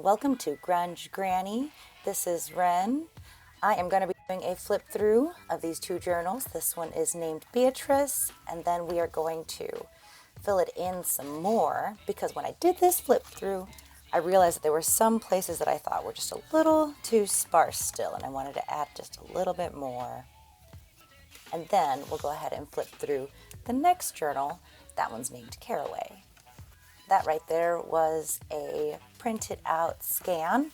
and welcome to Grunge Granny. This is Ren. I am going to be doing a flip through of these two journals. This one is named Beatrice, and then we are going to fill it in some more because when I did this flip through, I realized that there were some places that I thought were just a little too sparse still, and I wanted to add just a little bit more. And then we'll go ahead and flip through the next journal. That one's named Caraway. That right there was a printed out scan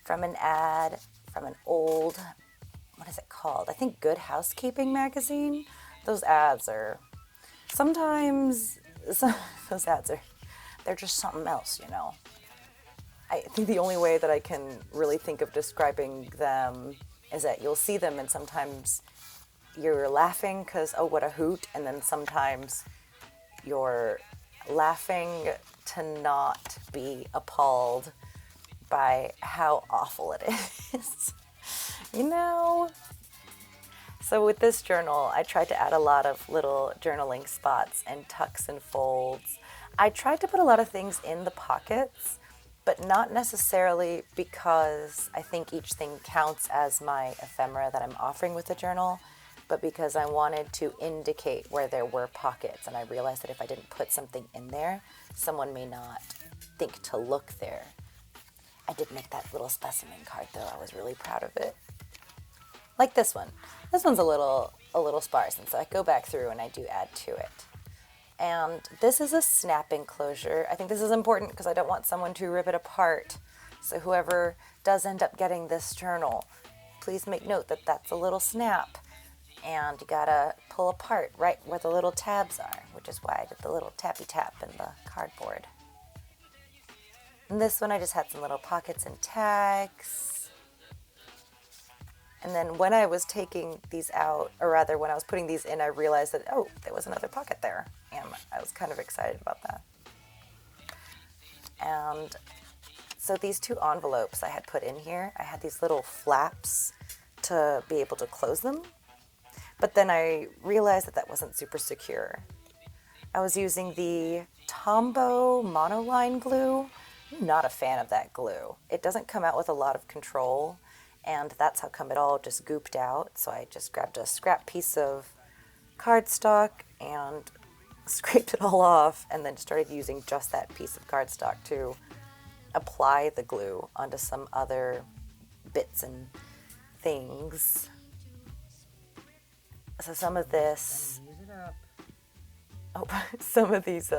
from an ad from an old, what is it called? I think Good Housekeeping magazine. Those ads are, sometimes, those ads are, they're just something else, you know. I think the only way that I can really think of describing them is that you'll see them and sometimes you're laughing because, oh, what a hoot, and then sometimes you're laughing to not be appalled by how awful it is. You know? So with this journal, I tried to add a lot of little journaling spots and tucks and folds. I tried to put a lot of things in the pockets, but not necessarily because I think each thing counts as my ephemera that I'm offering with the journal, but because I wanted to indicate where there were pockets, and I realized that if I didn't put something in there, someone may not think to look there. I did make that little specimen card though. I was really proud of it. Like this one. This one's a little sparse, and so I go back through and I do add to it. And this is a snap enclosure. I think this is important because I don't want someone to rip it apart. So whoever does end up getting this journal, please make note that that's a little snap. And you gotta pull apart right where the little tabs are, which is why I did the little tappy tap in the cardboard. And this one I just had some little pockets and tags. And then when I was taking these out, or rather when I was putting these in, I realized that, oh, there was another pocket there. And I was kind of excited about that. And so these two envelopes I had put in here, I had these little flaps to be able to close them. But then I realized that that wasn't super secure. I was using the Tombow monoline glue. I'm not a fan of that glue. It doesn't come out with a lot of control, and that's how come it all just gooped out. So I just grabbed a scrap piece of cardstock and scraped it all off, and then started using just that piece of cardstock to apply the glue onto some other bits and things. So some of this, some of these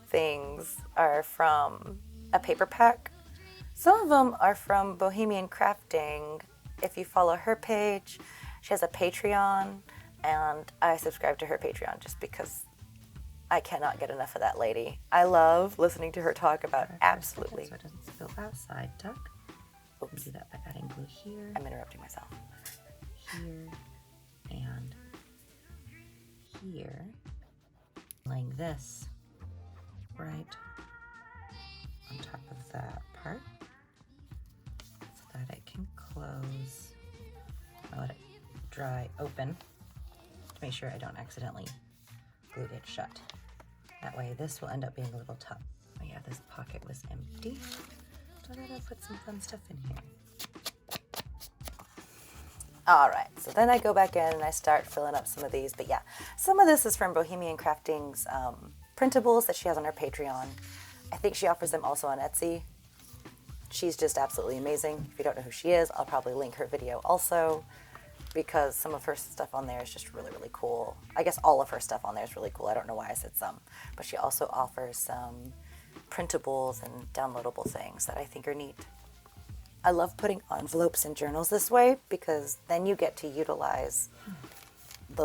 things are from a paper pack. Some of them are from Bohemian Crafting. If you follow her page, she has a Patreon, and I subscribe to her Patreon just because I cannot get enough of that lady. I love listening to her talk about absolutely. So it doesn't spill outside, tuck. Oops. Do that by adding glue here. I'm interrupting myself. Here. And here, laying this right on top of that part so that it can close. I let it dry open to make sure I don't accidentally glue it shut. That way this will end up being a little tough. Oh yeah, this pocket was empty, so I gotta put some fun stuff in here. All right, so then I go back in and I start filling up some of these. But yeah, some of this is from Bohemian Crafting's printables that she has on her Patreon. I think she offers them also on Etsy. She's just absolutely amazing. If you don't know who she is, I'll probably link her video also because some of her stuff on there is just really, really cool. I guess all of her stuff on there is really cool. I don't know why I said some. But she also offers some printables and downloadable things that I think are neat. I love putting envelopes in journals this way because then you get to utilize the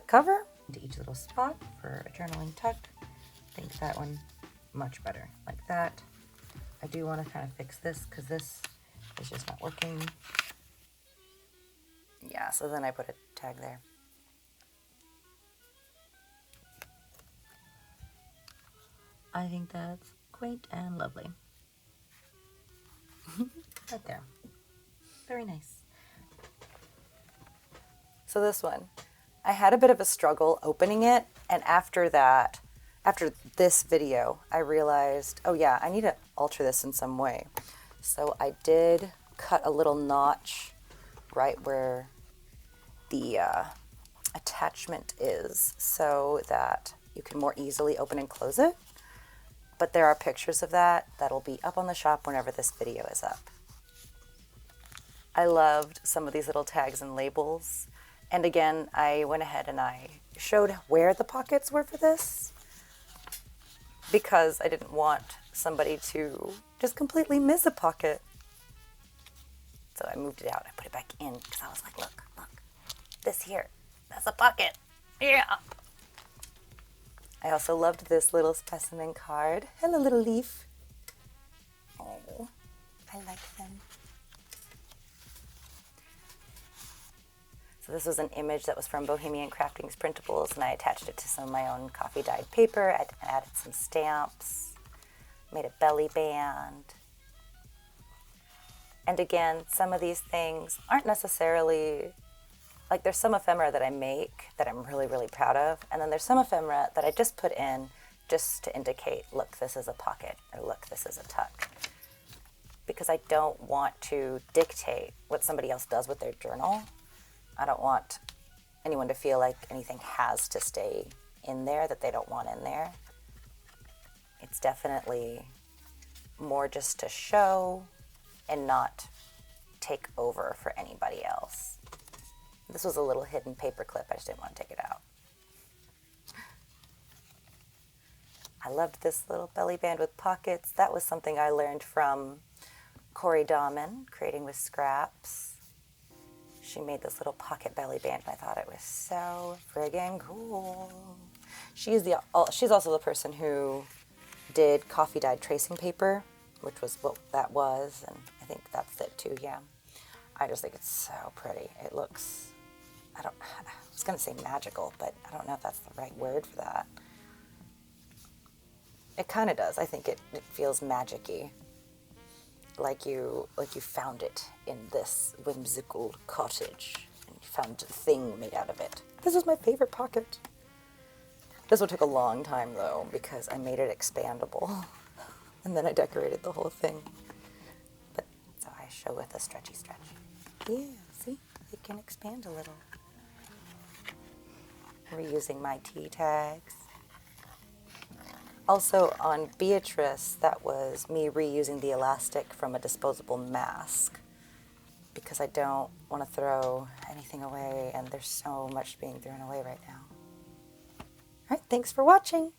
cover. Into each little spot for a journaling tuck. I think that one much better, like that. I do want to kind of fix this because this is just not working. Yeah, so then I put a tag there. I think that's quaint and lovely. Right there. Very nice. So this one, I had a bit of a struggle opening it, and after that, After this video, I realized, oh yeah, I need to alter this in some way. So I did cut a little notch right where the attachment is so that you can more easily open and close it. But there are pictures of that that'll be up on the shop whenever this video is up. I loved some of these little tags and labels. And again, I went ahead and I showed where the pockets were for this, because I didn't want somebody to just completely miss a pocket. So I moved it out. I put it back in because I was like, look, this here, that's a pocket. Yeah. I also loved this little specimen card. Hello, little leaf. Oh, I like them. So this was an image that was from Bohemian Crafting's printables, and I attached it to some of my own coffee dyed paper. I added some stamps, made a belly band. And again, some of these things aren't necessarily, like there's some ephemera that I make that I'm really, really proud of, and then there's some ephemera that I just put in just to indicate, look, this is a pocket, or look, this is a tuck. Because I don't want to dictate what somebody else does with their journal. I don't want anyone to feel like anything has to stay in there that they don't want in there. It's definitely more just to show and not take over for anybody else. This was a little hidden paper clip. I just didn't want to take it out. I loved this little belly band with pockets. That was something I learned from Corey Dahman, Creating with Scraps. She made this little pocket belly band, and I thought it was so friggin' cool. She's also the person who did coffee dyed tracing paper, which was what that was, and I think that's it too, yeah. I just think it's so pretty. It looks, I was gonna say magical, but I don't know if that's the right word for that. It kind of does. I think it feels magic-y. Like you found it in this whimsical cottage and you found a thing made out of it. This is my favorite pocket. This one took a long time though because I made it expandable and then I decorated the whole thing. But so I show with a stretchy stretch. Yeah, see? It can expand a little. Reusing my tea tags. Also on Beatrice, that was me reusing the elastic from a disposable mask because I don't want to throw anything away and there's so much being thrown away right now. All right, thanks for watching.